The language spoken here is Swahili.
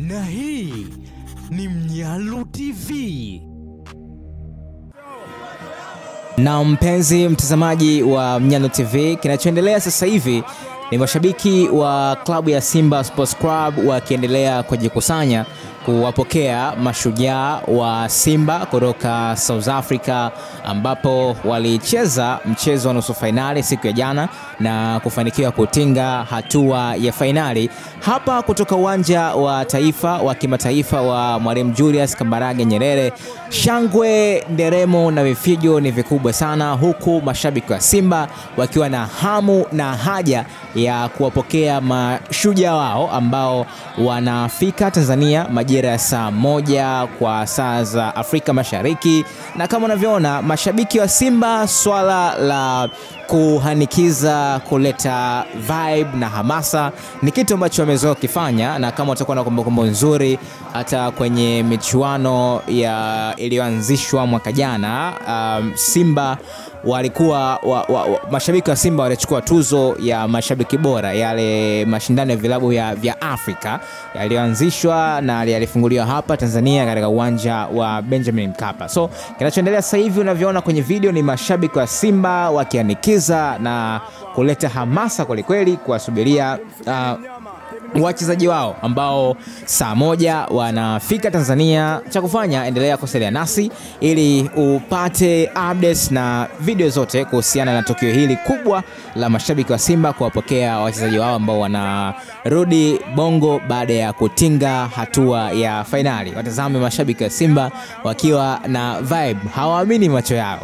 Na hii ni Mnyalu TV. Na mpenzi mtazamaji wa Mnyalu TV, kinachoendelea sasa hivi ni mashabiki wa klabu ya Simba Sports Club wakiendelea kujikusanya kuwapokea mashujaa wa Simba kutoka South Africa, ambapo walicheza mchezo wa nusu finali siku ya jana na kufanikiwa kutinga hatua ya finali. Hapa kutoka uwanja wa taifa wa kimataifa wa Mwalimu Julius Kambarage Nyerere, shangwe, nderemo na vifijo ni vikubwa sana, huku mashabiki wa Simba wakiwa na hamu na haja ya kuwapokea mashujaa wao ambao wanafika Tanzania majira ya saa 1 kwa saa za Afrika Mashariki. Na kama unavyoona mashabiki wa Simba, swala la kuhanikiza, kuleta vibe na hamasa ni kitu ambacho wamezoea kufanya, na kama utakuwa na kumbukumbu nzuri hata kwenye michuano iliyoanzishwa mwaka jana, Simba walikuwa mashabiki wa Simba walichukua tuzo ya mashabiki bora, yale mashindano ya vilabu vya Afrika yaliyoanzishwa na yalifunguliwa hapa Tanzania katika uwanja wa Benjamin Mkapa. So kinachoendelea sasa hivi unavyoona kwenye video ni mashabiki wa Simba wakianikiza na kuleta hamasa kweli kuwasubiria wachezaji wao ambao saa 1 wanafika Tanzania. Cha kufanya, endelea kusalia nasi ili upate updates na video zote kuhusiana na tukio hili kubwa la mashabiki wa Simba kuwapokea wachezaji wao ambao wanarudi Bongo baada ya kutinga hatua ya finali. Watazame mashabiki wa Simba wakiwa na vibe, hawaamini macho yao.